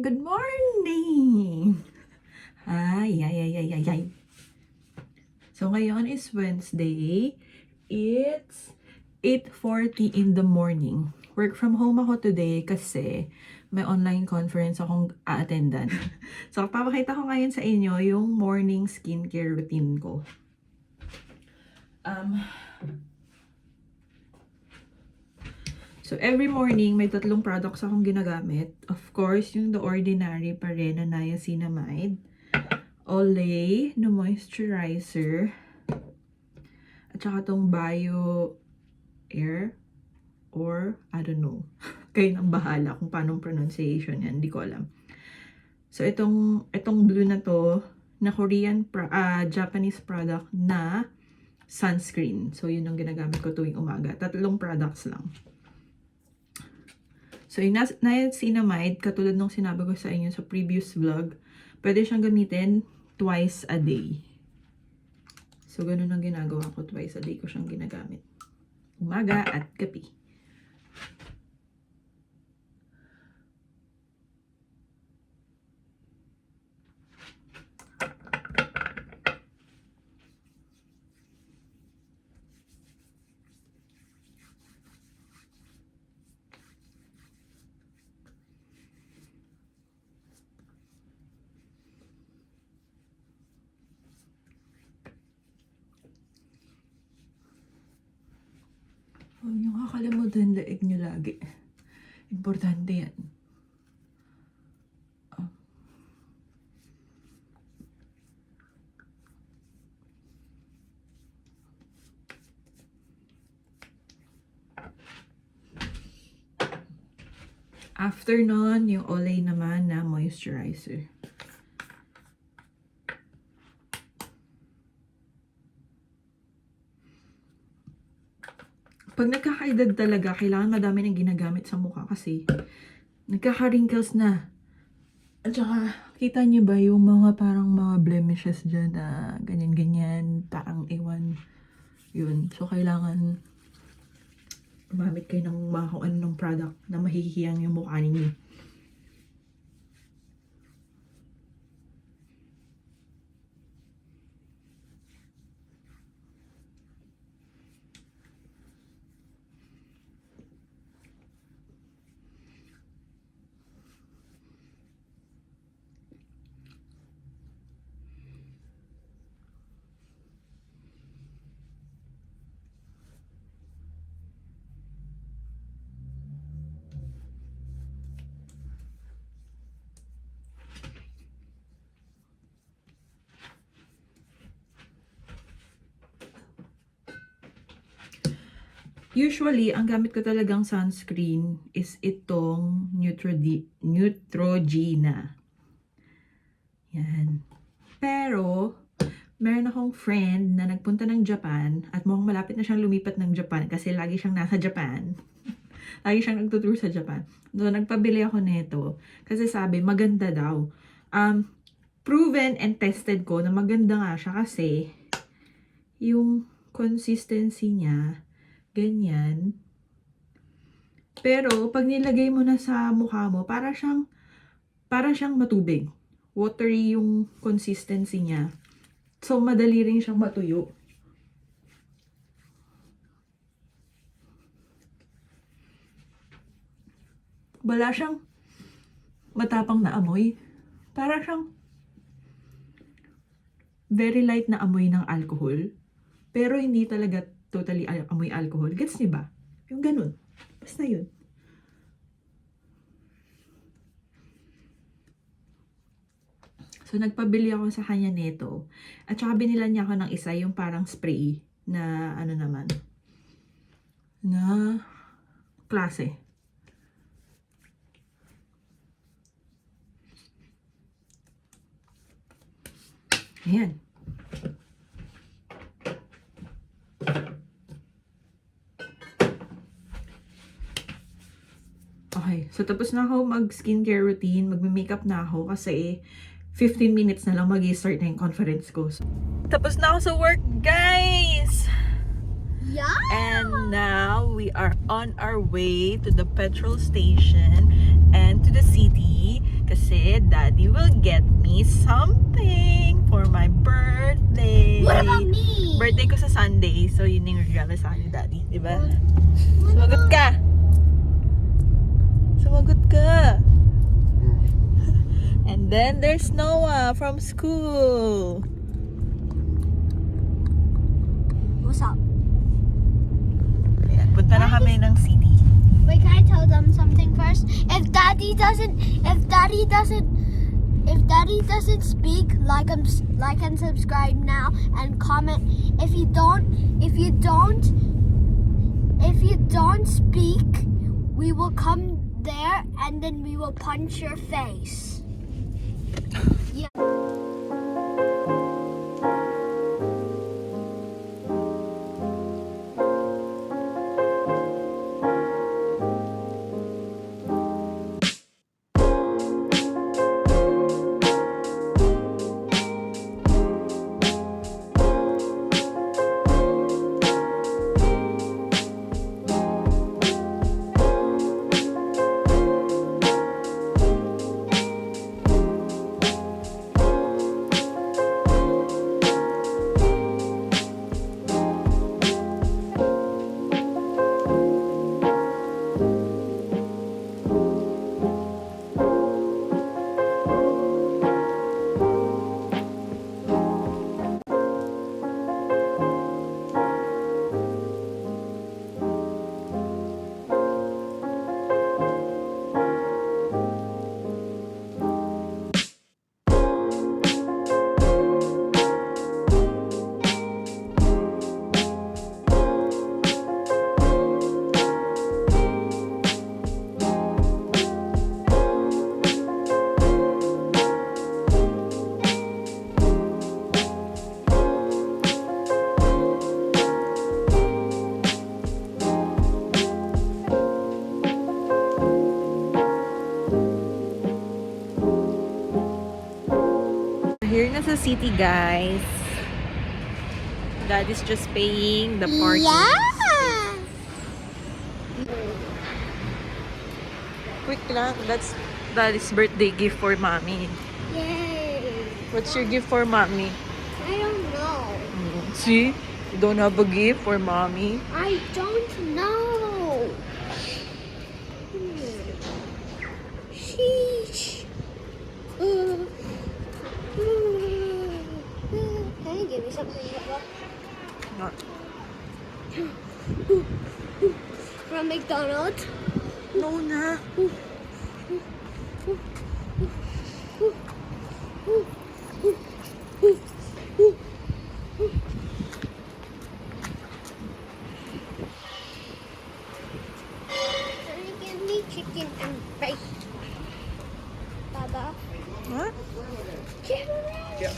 Good morning! Ay. So, ngayon is Wednesday. It's 8:40 in the morning. Work from home ako today kasi may online conference akong a-attendan. So, papakita ko ngayon sa inyo yung morning skincare routine ko. So, every morning, may 3 products akong ginagamit. Of course, yung The Ordinary pa rin na niacinamide. Olay na moisturizer. At saka tong Bio Air. Or, I don't know. Kayo nang bahala kung paano pronunciation yan. Hindi ko alam. So, itong blue na to, na Japanese product na sunscreen. So, yun ang ginagamit ko tuwing umaga. 3 products lang. So, yung niacinamide, katulad nung sinabi ko sa inyo sa previous vlog, pwede siyang gamitin twice a day. So, ganun ang ginagawa ko. Twice a day ko siyang ginagamit. Umaga at gabi. Huwag niyo kakalimutan daig niyo lagi. Importante yan. After nun, yung Olay naman na moisturizer. Pag nagkakaedad talaga, kailangan madami ng ginagamit sa mukha kasi nagkaka-wrinkles na. At saka, kita niyo ba yung mga parang mga blemishes dyan na ganyan-ganyan, parang ewan. Yun. So, kailangan gumamit kayo ng mga kung anong product na mahihiyang yung mukha ninyo. Usually, ang gamit ko talagang sunscreen is itong Neutrogena. Yan. Pero, meron akong friend na nagpunta ng Japan at mukhang malapit na siyang lumipat ng Japan kasi lagi siyang nasa Japan. Lagi siyang nagtutour sa Japan. So, nagpabili ako nito kasi sabi, maganda daw. Proven and tested ko na maganda nga siya kasi yung consistency niya, ganyan. Pero, pag nilagay mo na sa mukha mo, para siyang matubig. Watery yung consistency niya. So, madali rin siyang matuyo. Wala siyang matapang na amoy. Para siyang very light na amoy ng alcohol. Pero hindi talaga totally amoy alcohol. Gets niyo ba? Yung ganun. Basta yun. So, nagpabili ako sa kanya nito. At saka binilan niya ako ng isa, yung parang spray na ano naman, na klase. Ayan. Okay, so tapos na ako mag-skincare routine, magme-makeup na ako kasi 15 minutes na lang mag-i-start na yung conference ko. So, tapos na ako sa work, guys! Yeah! And now, we we are on our way to the petrol station and to the city kasi Daddy will get me something for my birthday. What about me? Birthday ko sa Sunday, so yun yung regalo sa akin ni Daddy, di ba? Sumagot ka! Sumagot ka! And then there's Noah from school. What's up? Ayan, punta na kami ng city. Wait, can I tell them something first? If Daddy doesn't speak, like and subscribe now and comment. If you don't speak, we will come there and then we will punch your face. Yeah. Here na sa city, guys. Daddy's just paying the parking. Yeah. Quick lang. That's Daddy's birthday gift for Mommy. Yay. What's your gift for Mommy? I don't know. See? You don't have a gift for Mommy. I don't know. Sheesh. Can you give me something, Papa? Not. From McDonald's? No na. Can you give me chicken and rice? Baba? What? Chicken and rice? Yeah.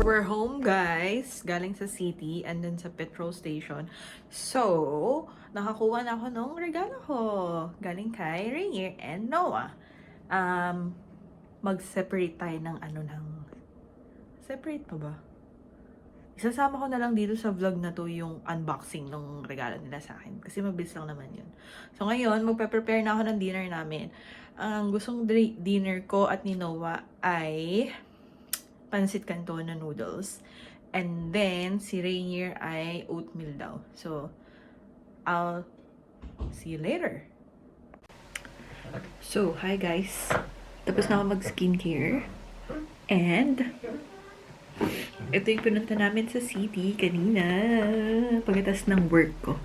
We're home, guys. Galing sa city and then sa petrol station. So, nakakuha na ako ng regalo ko. Galing kay Rainier and Noah. Mag-separate tayo ng separate pa ba? Isasama ko na lang dito sa vlog na to yung unboxing ng regalo nila sa akin. Kasi mabilis lang naman yun. So ngayon, magpe-prepare na ako ng dinner namin. Ang gustong dinner ko at ni Noah ay pansit canton na noodles. And then, si Rainier ay oatmeal daw. So, I'll see you later. So, hi guys. Tapos na ako mag-skincare. And, ito yung pinunta namin sa city kanina. Pagkatas ng work ko.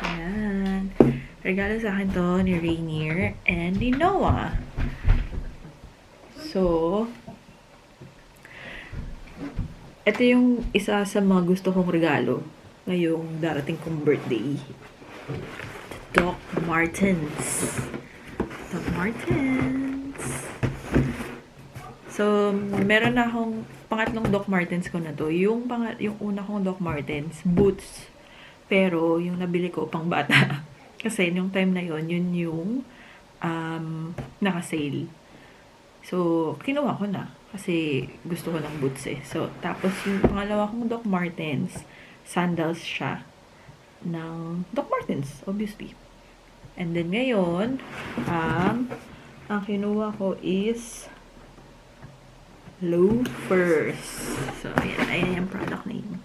Ayan. Regalo sa akin to ni Rainier and ni Noah. So, ito yung isa sa mga gusto kong regalo ngayong darating kong birthday. Doc Martens. Doc Martens. So, meron na akong pangatlong Doc Martens ko na to. Yung una kong Doc Martens, boots. Pero, yung nabili ko pang bata. Kasi, yung time na yon yun yung naka-sale. So, kinuha ko na. Kasi, gusto ko ng boots eh. So, tapos yung pangalawa kong Doc Martens, sandals siya. Ng Doc Martens, obviously. And then, ngayon, ang kinuha ko is loafers. So, ayan yung product name.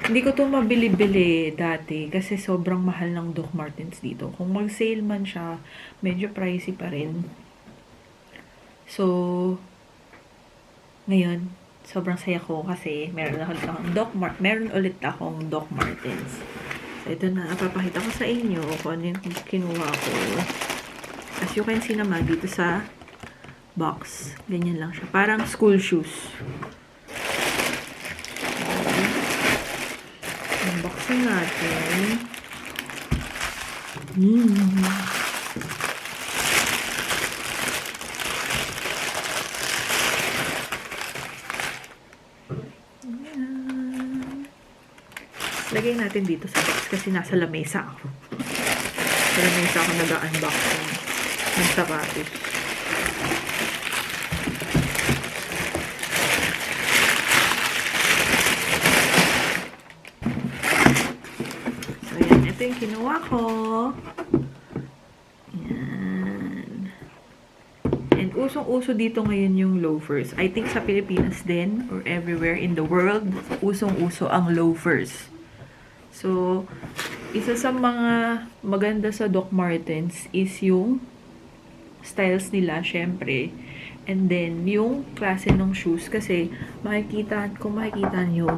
Hindi ko to mabili-bili dati kasi sobrang mahal ng Doc Martens dito. Kung mag-sale man siya, medyo pricey pa rin. So, ngayon, sobrang saya ko kasi meron ulit akong Doc Martens. So, ito na, papakita ko sa inyo kung ano yung kinuha ko. As you can see naman, dito sa box, ganyan lang siya. Parang school shoes. Unboxing natin. Lagay natin dito sa box kasi nasa lamesa ako. Sa lamesa ako nag-unboxing ng sapatos. So, yan. Ito yung kinuha ko. Yan. And usong-uso dito ngayon yung loafers. I think sa Pilipinas din or everywhere in the world, usong-uso ang loafers. So, isa sa mga maganda sa Doc Martens is yung styles nila, syempre. And then, yung klase ng shoes. Kasi, kung makikita nyo,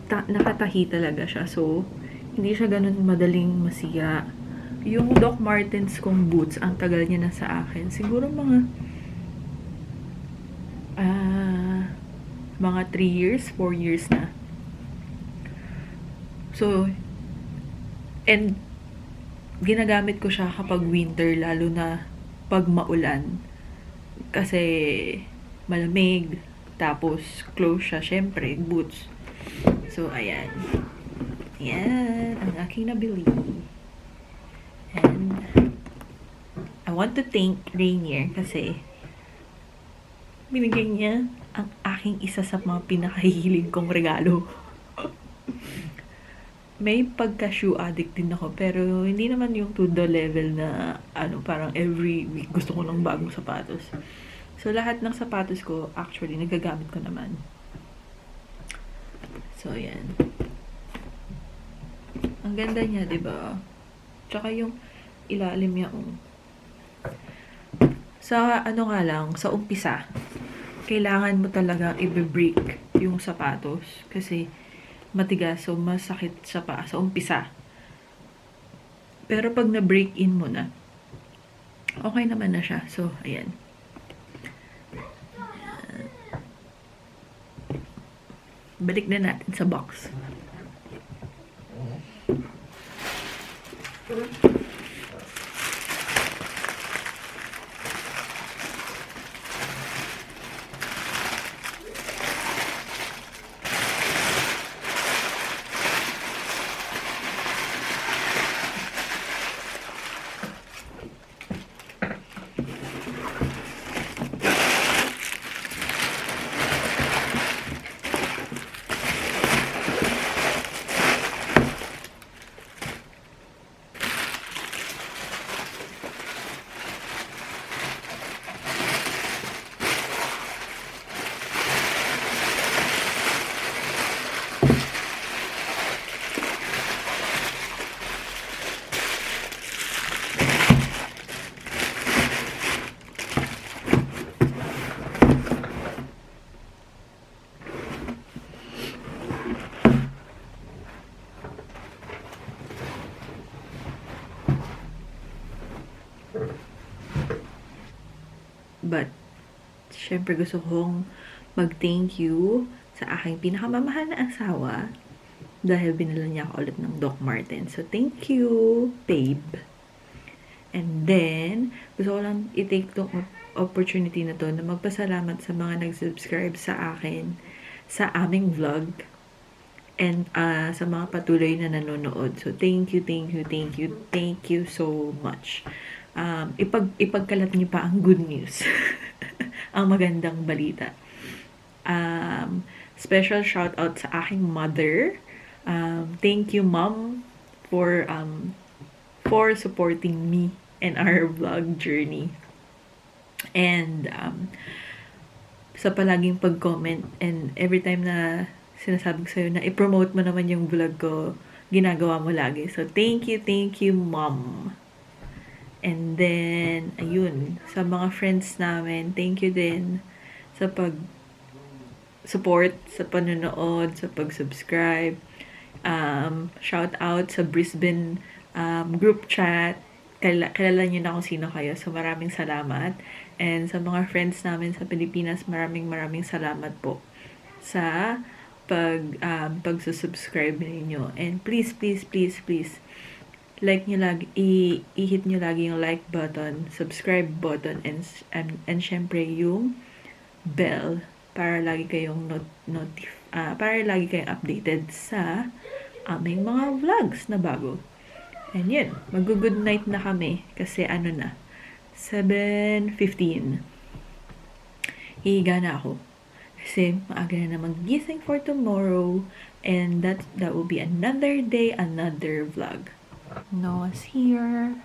nakatahi talaga siya. So, hindi siya ganun madaling masira. Yung Doc Martens kong boots, ang tagal niya na sa akin. Siguro mga 3 years, 4 years na. So, and ginagamit ko siya kapag winter, lalo na pag maulan. Kasi malamig, tapos close siya, syempre, boots. So, ayan. Ayan, ang aking nabili. And, I want to thank Rainier kasi binigay niya ang aking isa sa mga pinakahihiling kong regalo. May pagka-shoe addict din ako, pero hindi naman yung to the level na, parang every week gusto ko ng bagong sapatos. So, lahat ng sapatos ko, actually, nagagamit ko naman. So, yan. Ang ganda niya, diba? Tsaka yung ilalim niya, Sa, sa umpisa, kailangan mo talaga i-break yung sapatos. Kasi, matigas, so masakit sa paa sa umpisa. Pero pag na-break in mo na, okay naman na siya. So, ayan. Balik na natin sa box. But, syempre gusto kong mag-thank you sa aking pinakamamahal na asawa dahil binila niya ako ulit ng Doc Martens. So, thank you, babe. And then, gusto ko lang i-take tong opportunity na to na magpasalamat sa mga nag-subscribe sa akin sa aming vlog and sa mga patuloy na nanonood. So, thank you so much. Ipagkalat niyo pa ang good news. Ang magandang balita. Special shout out sa aking mother. Thank you, Mom, for supporting me and our vlog journey. And sa palaging pag-comment and every time na sinasabi ko sa'yo na i-promote mo naman yung vlog ko, ginagawa mo lagi. So, thank you, Mom. And then, ayun, sa mga friends namin, thank you din sa pag-support, sa panonood, sa pag-subscribe. Shout out sa Brisbane group chat. Kilala niyo na kung sino kayo. So, maraming salamat. And sa mga friends namin sa Pilipinas, maraming salamat po sa pag-subscribe ninyo. And please, like nyo lagi, i-hit nyo lagi yung like button, subscribe button, and syempre yung bell para lagi kayong para lagi kayong updated sa aming mga vlogs na bago. And yun, mag-good night na kami kasi 7:15. Hihiga na ako. Kasi maaga na mag-gising for tomorrow. And that will be another day, another vlog. Noah's here.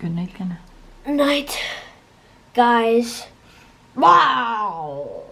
Good night ka na. Night, guys. Wow.